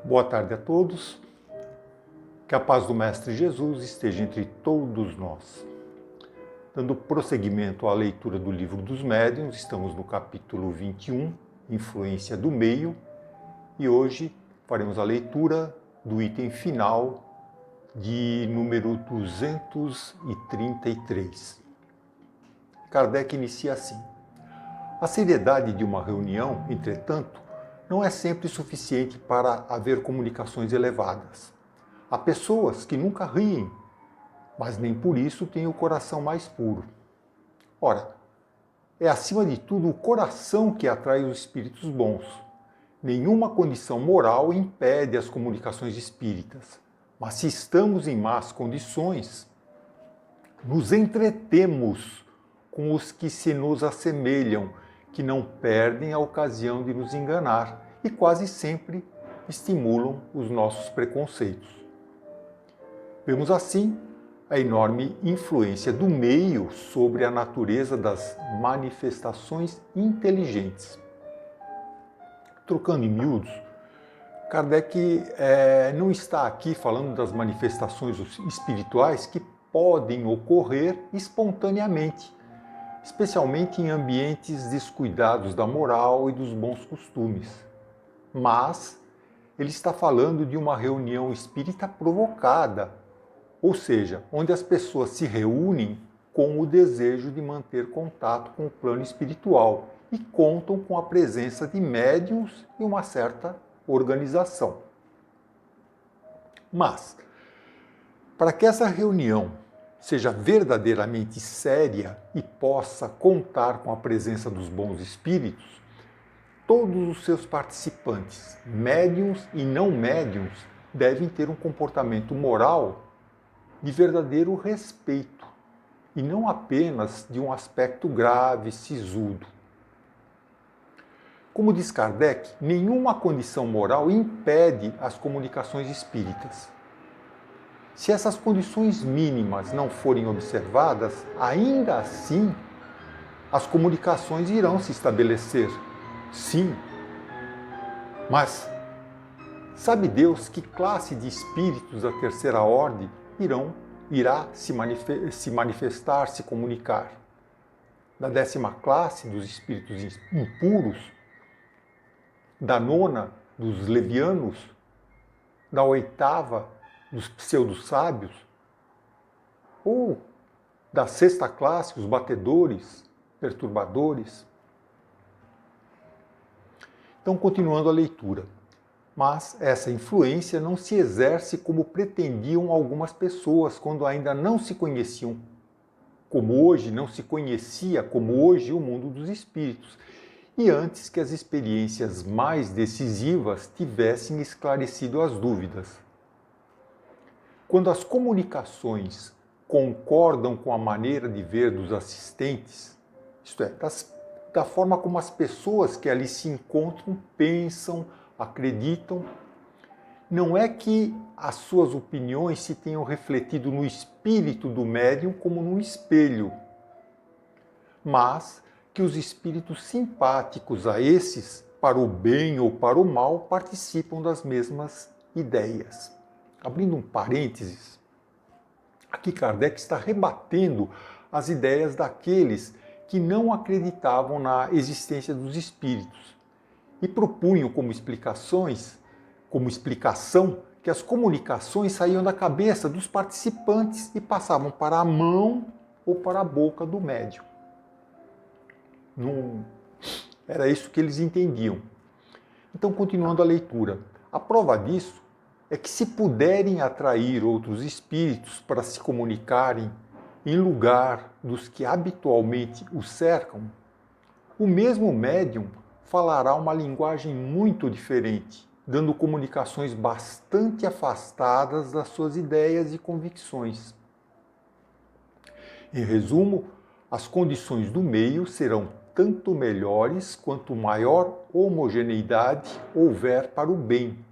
Boa tarde a todos. Que a paz do Mestre Jesus esteja entre todos nós. Dando prosseguimento à leitura do Livro dos Médiuns, estamos no capítulo 21, Influência do Meio, e hoje faremos a leitura do item final de número 233. Kardec inicia assim: a seriedade de uma reunião, entretanto, não é sempre suficiente para haver comunicações elevadas. Há pessoas que nunca riem, mas nem por isso têm o coração mais puro. Ora, é acima de tudo o coração que atrai os espíritos bons. Nenhuma condição moral impede as comunicações espíritas, mas se estamos em más condições, nos entretemos com os que se nos assemelham, que não perdem a ocasião de nos enganar e quase sempre estimulam os nossos preconceitos. Vemos assim a enorme influência do meio sobre a natureza das manifestações inteligentes. Trocando em miúdos, Kardec não está aqui falando das manifestações espirituais que podem ocorrer espontaneamente, especialmente em ambientes descuidados da moral e dos bons costumes. Mas ele está falando de uma reunião espírita provocada, ou seja, onde as pessoas se reúnem com o desejo de manter contato com o plano espiritual e contam com a presença de médiuns e uma certa organização. Mas, para que essa reunião seja verdadeiramente séria e possa contar com a presença dos bons espíritos, todos os seus participantes, médiuns e não médiuns, devem ter um comportamento moral de verdadeiro respeito e não apenas de um aspecto grave, sisudo. Como diz Kardec, nenhuma condição moral impede as comunicações espíritas. Se essas condições mínimas não forem observadas, ainda assim, as comunicações irão se estabelecer. Sim. Mas sabe Deus que classe de espíritos da terceira ordem irá se manifestar, se comunicar? Da 10ª classe dos espíritos impuros? Da 9ª dos levianos? Da 8ª dos pseudo-sábios? Ou da 6ª classe, os batedores, perturbadores? Então, continuando a leitura. Mas essa influência não se exerce como pretendiam algumas pessoas quando ainda não se conheciam como hoje, não se conhecia como hoje o mundo dos espíritos, e antes que as experiências mais decisivas tivessem esclarecido as dúvidas. Quando as comunicações concordam com a maneira de ver dos assistentes, isto é, da forma como as pessoas que ali se encontram pensam, acreditam, não é que as suas opiniões se tenham refletido no espírito do médium como num espelho, mas que os espíritos simpáticos a esses, para o bem ou para o mal, participam das mesmas ideias. Abrindo um parênteses, aqui Kardec está rebatendo as ideias daqueles que não acreditavam na existência dos espíritos e propunham como explicação que as comunicações saíam da cabeça dos participantes e passavam para a mão ou para a boca do médium. Não era isso que eles entendiam. Então, continuando a leitura, a prova disso é que se puderem atrair outros espíritos para se comunicarem em lugar dos que habitualmente os cercam, o mesmo médium falará uma linguagem muito diferente, dando comunicações bastante afastadas das suas ideias e convicções. Em resumo, as condições do meio serão tanto melhores quanto maior homogeneidade houver para o bem,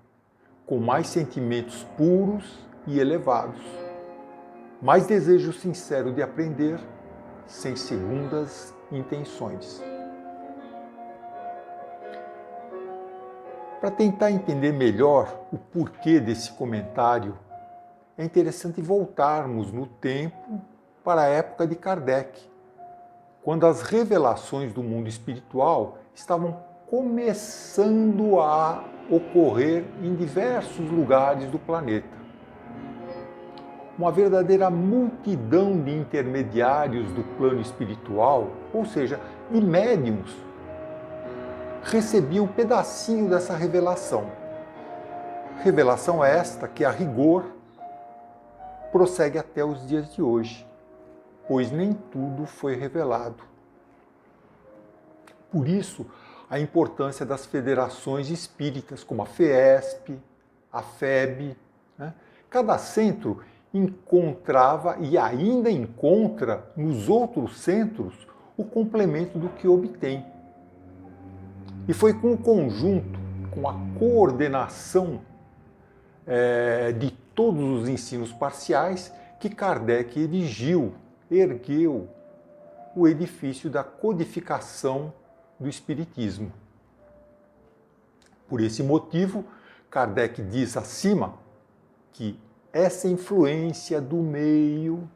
com mais sentimentos puros e elevados, mais desejo sincero de aprender, sem segundas intenções. Para tentar entender melhor o porquê desse comentário, é interessante voltarmos no tempo para a época de Kardec, quando as revelações do mundo espiritual estavam começando a ocorrer em diversos lugares do planeta. Uma verdadeira multidão de intermediários do plano espiritual, ou seja, de médiuns, recebiam um pedacinho dessa revelação. Revelação esta que, a rigor, prossegue até os dias de hoje, pois nem tudo foi revelado. Por isso, a importância das federações espíritas, como a FEESP, a FEB. Cada centro encontrava e ainda encontra nos outros centros o complemento do que obtém. E foi com o conjunto, com a coordenação de todos os ensinos parciais que Kardec ergueu o edifício da codificação do Espiritismo. Por esse motivo, Kardec diz acima que essa influência do meio,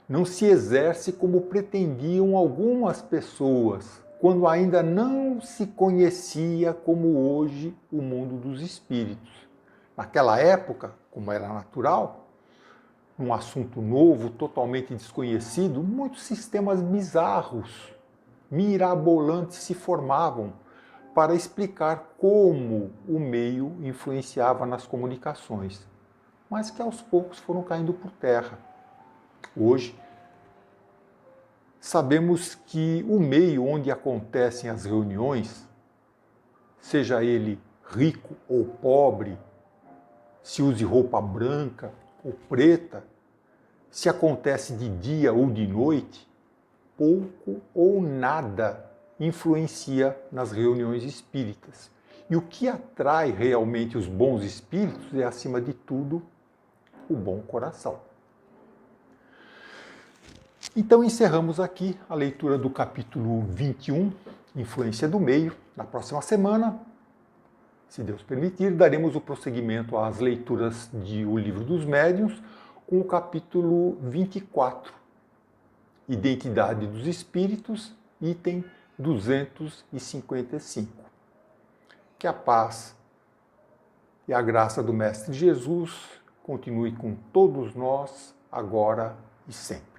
não se exerce como pretendiam algumas pessoas, quando ainda não se conhecia como hoje o mundo dos espíritos. Naquela época, como era natural, um assunto novo, totalmente desconhecido, muitos sistemas bizarros, mirabolantes se formavam para explicar como o meio influenciava nas comunicações, mas que aos poucos foram caindo por terra. Hoje, sabemos que o meio onde acontecem as reuniões, seja ele rico ou pobre, se use roupa branca ou preta, se acontece de dia ou de noite, pouco ou nada influencia nas reuniões espíritas. E o que atrai realmente os bons espíritos é, acima de tudo, o bom coração. Então encerramos aqui a leitura do capítulo 21, Influência do Meio. Na próxima semana, se Deus permitir, daremos o prosseguimento às leituras de O Livro dos Médiuns, com o capítulo 24, Identidade dos Espíritos, item 255. Que a paz e a graça do Mestre Jesus continue com todos nós, agora e sempre.